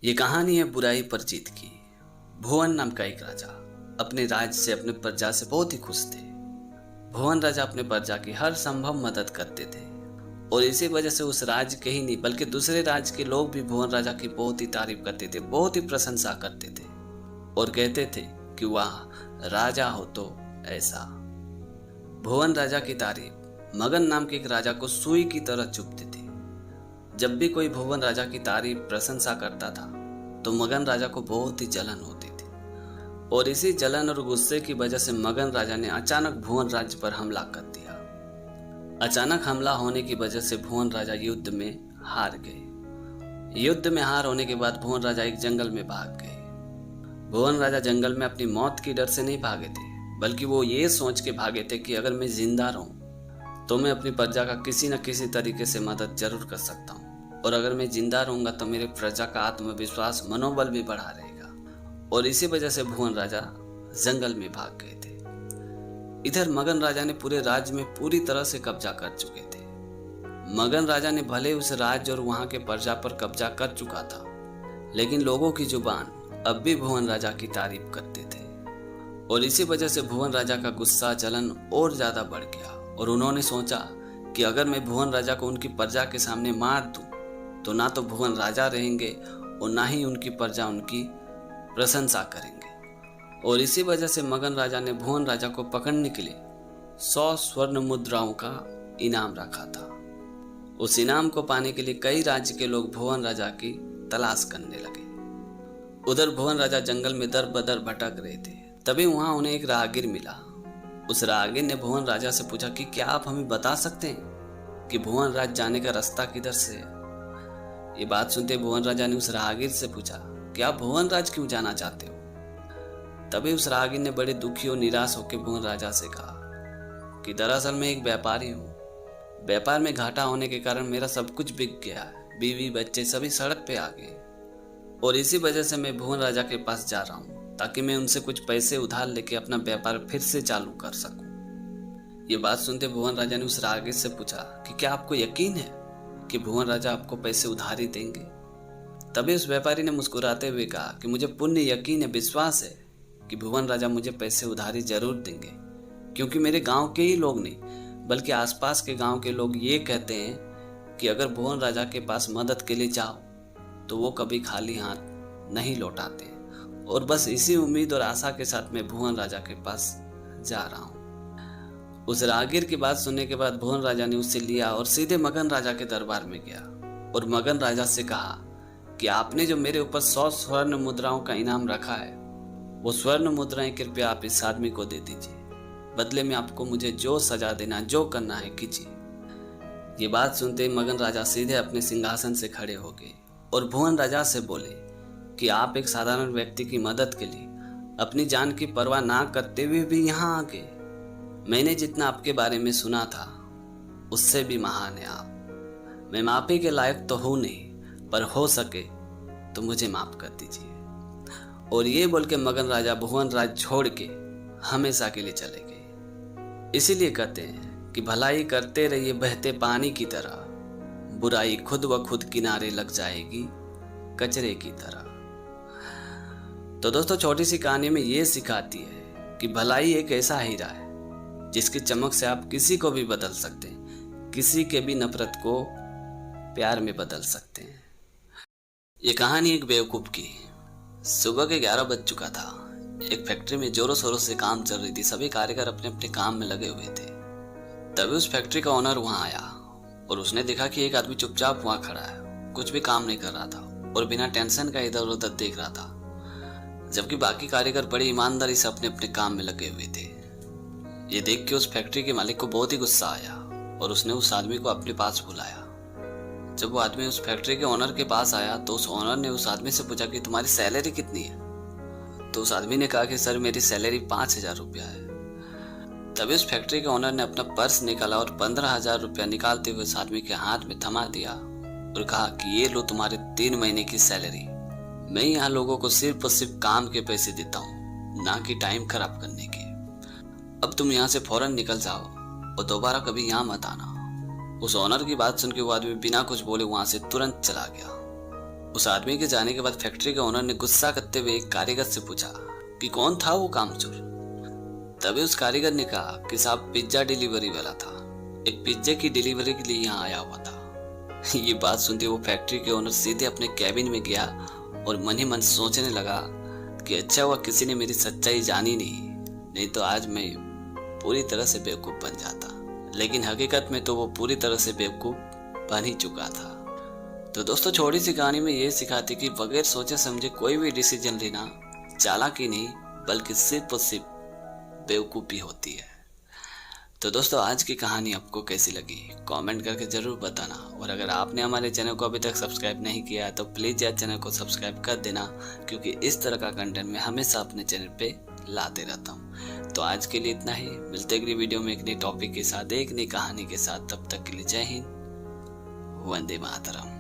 ये कहानी है बुराई पर जीत की। भुवन नाम का एक राजा अपने राज्य से अपने प्रजा से बहुत ही खुश थे। भुवन राजा अपने प्रजा की हर संभव मदद करते थे और इसी वजह से उस राज्य के ही नहीं बल्कि दूसरे राज्य के लोग भी भुवन राजा की बहुत ही तारीफ करते थे, बहुत ही प्रशंसा करते थे और कहते थे कि वाह राजा हो तो ऐसा। भुवन राजा की तारीफ मगन नाम के एक राजा को सुई की तरह चुभती थी। जब भी कोई भुवन राजा की तारीफ प्रशंसा करता था तो मगन राजा को बहुत ही जलन होती थी और इसी जलन और गुस्से की वजह से मगन राजा ने अचानक भुवन राज्य पर हमला कर दिया। अचानक हमला होने की वजह से भुवन राजा युद्ध में हार गए। युद्ध में हार होने के बाद भुवन राजा एक जंगल में भाग गए। भुवन राजा जंगल में अपनी मौत की डर से नहीं भागे थे बल्कि वो ये सोच के भागे थे कि अगर मैं जिंदा रहूं तो मैं अपनी प्रजा का किसी न किसी तरीके से मदद जरूर कर सकता हूँ और अगर मैं जिंदा रहूंगा तो मेरे प्रजा का आत्मविश्वास मनोबल भी बढ़ा रहेगा। और इसी वजह से भुवन राजा जंगल में भाग गए थे। इधर मगन राजा ने पूरे राज्य में पूरी तरह से कब्जा कर चुके थे। मगन राजा ने भले उस राज्य और वहां के प्रजा पर कब्जा कर चुका था लेकिन लोगों की जुबान अब भी भुवन राजा की तारीफ करते थे और इसी वजह से भुवन राजा का गुस्सा जलन और ज्यादा बढ़ गया और उन्होंने सोचा कि अगर मैं भुवन राजा को उनकी प्रजा के सामने मार दूं तो ना तो भुवन राजा रहेंगे और ना ही उनकी प्रजा उनकी प्रशंसा करेंगे। और इसी वजह से मगन राजा ने भुवन राजा को पकड़ने के लिए 100 स्वर्ण मुद्राओं का इनाम रखा था। उस इनाम को पाने के लिए कई राज्य के लोग भुवन राजा की तलाश करने लगे। उधर भुवन राजा जंगल में दर बदर भटक रहे थे। तभी वहां उन्हें एक राहगीर मिला। उस राहगीर ने भुवन राजा से पूछा कि क्या आप हमें बता सकते हैं कि भुवन राज जाने का रास्ता किधर से है। ये बात सुनते भुवन राजा ने उस राहगीर से पूछा कि आप भुवन राज क्यों जाना चाहते हो। तभी उस राहगीर ने बड़े दुखी और निराश होकर भुवन राजा से कहा कि दरअसल मैं एक व्यापारी हूँ। व्यापार में घाटा होने के कारण मेरा सब कुछ बिक गया है। बीवी बच्चे सभी सड़क पे आ गए और इसी वजह से मैं भुवन राजा के पास जा रहा हूँ ताकि मैं उनसे कुछ पैसे उधार लेके अपना व्यापार फिर से चालू कर सकूं। ये बात सुनते भुवन राजा ने उस राहगीर से पूछा कि क्या आपको यकीन है कि भुवन राजा आपको पैसे उधारी देंगे। तभी उस व्यापारी ने मुस्कुराते हुए कहा कि मुझे पूर्ण यकीन है, विश्वास है कि भुवन राजा मुझे पैसे उधारी जरूर देंगे क्योंकि मेरे गांव के ही लोग नहीं बल्कि आसपास के गांव के लोग ये कहते हैं कि अगर भुवन राजा के पास मदद के लिए जाओ तो वो कभी खाली हाथ नहीं लौटाते और बस इसी उम्मीद और आशा के साथ मैं भुवन राजा के पास जा रहा हूँ। उस राहगीर की बात सुनने के बाद भुवन राजा ने उससे लिया और सीधे मगन राजा के दरबार में गया और मगन राजा से कहा कि आपने जो मेरे ऊपर 100 स्वर्ण मुद्राओं का इनाम रखा है वो स्वर्ण मुद्राएं कृपया आप इस आदमी को दे दीजिए। बदले में आपको मुझे जो सजा देना जो करना है कीजिए। ये बात सुनते ही मगन राजा सीधे अपने सिंहासन से खड़े हो गए और भुवन राजा से बोले कि आप एक साधारण व्यक्ति की मदद के लिए अपनी जान की परवाह ना करते हुए भी यहाँ आ गए। मैंने जितना आपके बारे में सुना था उससे भी महान है आप। मैं माफी के लायक तो हूं नहीं पर हो सके तो मुझे माफ कर दीजिए। और ये बोल के मगन राजा भुवन राज छोड़ के हमेशा के लिए चले गए। इसीलिए कहते हैं कि भलाई करते रहिए बहते पानी की तरह, बुराई खुद ब खुद किनारे लग जाएगी कचरे की तरह। तो दोस्तों छोटी सी कहानी में ये सिखाती है कि भलाई एक ऐसा हीरा है जिसकी चमक से आप किसी को भी बदल सकते हैं, किसी के भी नफरत को प्यार में बदल सकते हैं। ये कहानी एक बेवकूफ की। सुबह के 11 बज चुका था। एक फैक्ट्री में जोरों शोरों से काम चल रही थी। सभी कारीगर अपने अपने काम में लगे हुए थे। तभी उस फैक्ट्री का ओनर वहां आया और उसने देखा कि एक आदमी चुपचाप वहां खड़ा है, कुछ भी काम नहीं कर रहा था और बिना टेंशन का इधर उधर देख रहा था, जबकि बाकी कारीगर बड़ी ईमानदारी से अपने अपने काम में लगे हुए थे। ये देख के उस फैक्ट्री के मालिक को बहुत ही गुस्सा आया और उसने उस आदमी को अपने पास बुलाया। जब वो आदमी उस फैक्ट्री के ओनर के पास आया तो उस ओनर ने उस आदमी से पूछा कि तुम्हारी सैलरी कितनी है। तो उस आदमी ने कहा कि सर मेरी सैलरी 5,000 रुपया है। तभी उस फैक्ट्री के ओनर ने अपना पर्स निकाला और 15,000 रुपया निकालते हुए उस आदमी के हाथ में थमा दिया और कहा कि ये लो तुम्हारे 3 महीने की सैलरी। मैं यहाँ लोगों को सिर्फ और सिर्फ काम के पैसे देता हूँ, ना कि टाइम खराब करने के। अब तुम यहाँ से फौरन निकल जाओ और दोबारा कभी यहाँ मत आना। उस ओनर की बात सुन के वो आदमी बिना कुछ बोले वहां से तुरंत चला गया। उस आदमी के जाने के बाद फैक्ट्री के ओनर ने गुस्सा करते हुए एक कारीगर से पूछा कि कौन था वो कामचोर। तभी उस कारीगर ने कहा कि साहब पिज्जा डिलीवरी वाला था, एक पिज्जे की डिलीवरी के लिए यहाँ आया हुआ था। ये बात सुनते वो फैक्ट्री के ओनर सीधे अपने कैबिन में गया और मन ही मन सोचने लगा कि अच्छा हुआ किसी ने मेरी सच्चाई जानी नहीं तो आज मैं पूरी तरह से बेवकूफ बन जाता। लेकिन हकीकत में तो वो पूरी तरह से बेवकूफ बन ही चुका था। तो दोस्तों, छोटी सी कहानी में ये सिखाती कि बगैर सोचे समझे कोई भी डिसीजन लेना चालाकी नहीं बल्कि सिर्फ और सिर्फ बेवकूफ़ी होती है। तो दोस्तों, आज की कहानी आपको कैसी लगी कमेंट करके ज़रूर बताना। और अगर आपने हमारे चैनल को अभी तक सब्सक्राइब नहीं किया तो प्लीज़ यार चैनल को सब्सक्राइब कर देना, क्योंकि इस तरह का कंटेंट मैं हमेशा अपने चैनल पे लाते रहता हूँ। तो आज के लिए इतना ही, मिलते अगली वीडियो में एक नई टॉपिक के साथ, एक नई कहानी के साथ। तब तक के लिए जय हिंद, वंदे मातरम।